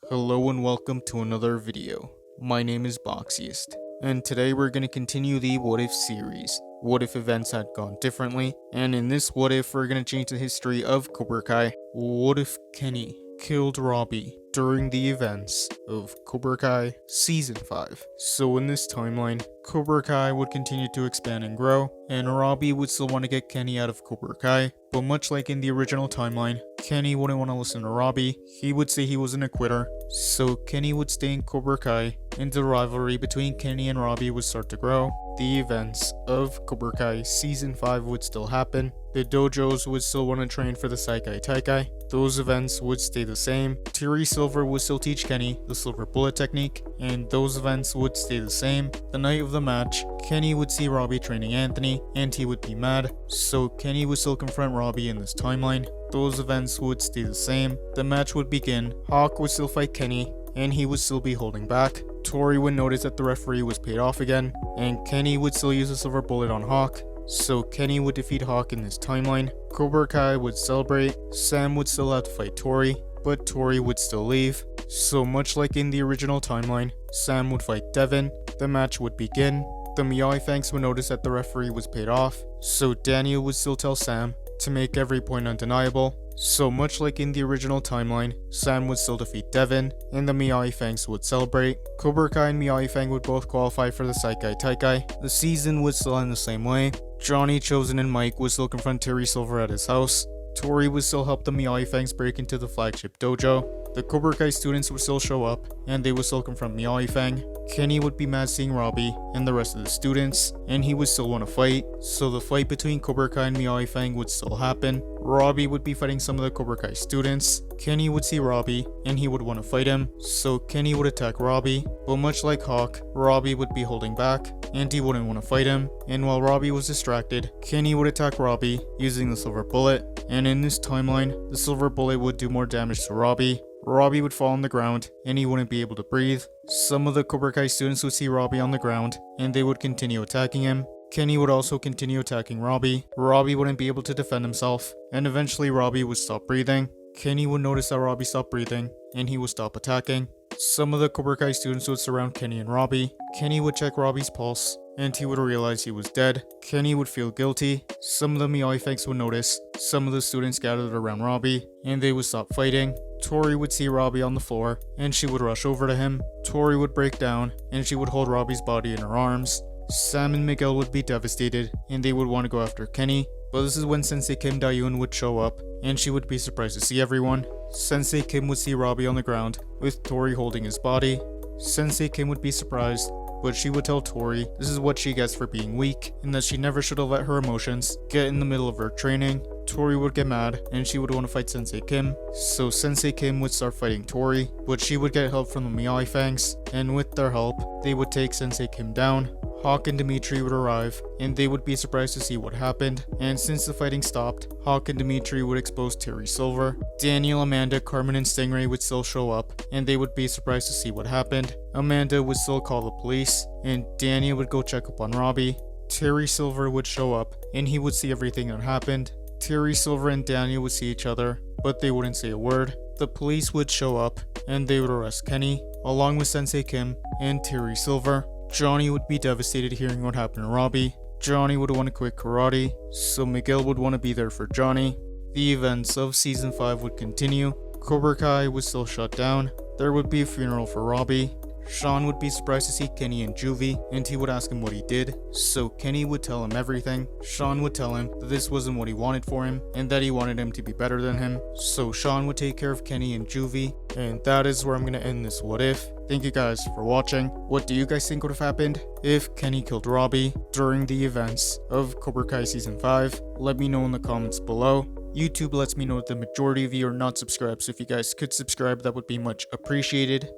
Hello and welcome to another video. My name is Boxiest, and today we're going to continue the What If series. What if events had gone differently? And in this What If, we're going to change the history of Cobra Kai. What if Kenny killed Robby during the events of Cobra Kai Season 5? So in this timeline, Cobra Kai would continue to expand and grow, and Robby would still want to get Kenny out of Cobra Kai, but much like in the original timeline, Kenny wouldn't want to listen to Robby. He would say he wasn't a quitter, so Kenny would stay in Cobra Kai, and the rivalry between Kenny and Robby would start to grow. The events of Cobra Kai Season 5 would still happen. The dojos would still want to train for the Saikai Taikai. Those events would stay the same. Terry Silver would still teach Kenny the Silver Bullet technique, and those events would stay the same. The night of the match, Kenny would see Robby training Anthony, and he would be mad, so Kenny would still confront Robby in this timeline. Those events would stay the same. The match would begin. Hawk would still fight Kenny, and he would still be holding back. Tori would notice that the referee was paid off again, and Kenny would still use a Silver Bullet on Hawk, so Kenny would defeat Hawk in this timeline. Cobra Kai would celebrate. Sam would still have to fight Tori, but Tori would still leave. So much like in the original timeline, Sam would fight Devin. The match would begin. The Miyagi Fangs would notice that the referee was paid off, so Daniel would still tell Sam to make every point undeniable. So much like in the original timeline, Sam would still defeat Devin, and the Miyagi Fangs would celebrate. Cobra Kai and Miyagi Fang would both qualify for the Saikai Taikai. The season would still end the same way. Johnny, Chosen, and Mike would still confront Terry Silver at his house. Tori would still help the Miyagi Fangs break into the flagship dojo. The Cobra Kai students would still show up, and they would still confront Miyagi Fang. Kenny would be mad seeing Robby and the rest of the students, and he would still want to fight, so the fight between Cobra Kai and Miyagi Fang would still happen. Robby would be fighting some of the Cobra Kai students. Kenny would see Robby, and he would want to fight him, so Kenny would attack Robby, but much like Hawk, Robby would be holding back, and he wouldn't want to fight him, and while Robby was distracted, Kenny would attack Robby using the Silver Bullet, and in this timeline, the Silver Bullet would do more damage to Robby. Robby would fall on the ground, and he wouldn't be able to breathe. Some of the Cobra Kai students would see Robby on the ground, and they would continue attacking him. Kenny would also continue attacking Robby. Robby wouldn't be able to defend himself, and eventually Robby would stop breathing. Kenny would notice that Robby stopped breathing, and he would stop attacking. Some of the Cobra Kai students would surround Kenny and Robby. Kenny would check Robby's pulse, and he would realize he was dead. Kenny would feel guilty. Some of the Miyagi Fangs would notice. Some of the students gathered around Robby, and they would stop fighting. Tori would see Robby on the floor, and she would rush over to him. Tori would break down, and she would hold Robby's body in her arms. Sam and Miguel would be devastated, and they would want to go after Kenny. But this is when Sensei Kim Dayun would show up, and she would be surprised to see everyone. Sensei Kim would see Robby on the ground, with Tori holding his body. Sensei Kim would be surprised, but she would tell Tori this is what she gets for being weak, and that she never should have let her emotions get in the middle of her training. Tori would get mad, and she would want to fight Sensei Kim, so Sensei Kim would start fighting Tori, but she would get help from the Miyagi Fangs, and with their help, they would take Sensei Kim down. Hawk and Dimitri would arrive, and they would be surprised to see what happened, and since the fighting stopped, Hawk and Dimitri would expose Terry Silver. Daniel, Amanda, Carmen, and Stingray would still show up, and they would be surprised to see what happened. Amanda would still call the police, and Daniel would go check up on Robby. Terry Silver would show up, and he would see everything that happened. Terry Silver and Daniel would see each other, but they wouldn't say a word. The police would show up, and they would arrest Kenny, along with Sensei Kim and Terry Silver. Johnny would be devastated hearing what happened to Robby. Johnny would want to quit karate, so Miguel would want to be there for Johnny. The events of Season 5 would continue. Cobra Kai would still shut down. There would be a funeral for Robby. Sean would be surprised to see Kenny in juvie, and he would ask him what he did, so Kenny would tell him everything. Sean would tell him that this wasn't what he wanted for him, and that he wanted him to be better than him, so Sean would take care of Kenny in juvie, and that is where I'm going to end this what if. Thank you guys for watching. What do you guys think would have happened if Kenny killed Robby during the events of Cobra Kai Season 5? Let me know in the comments below. YouTube lets me know that the majority of you are not subscribed, so if you guys could subscribe, that would be much appreciated.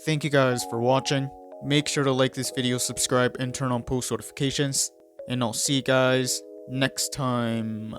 Thank you guys for watching. Make sure to like this video, subscribe, and turn on post notifications. And I'll see you guys next time.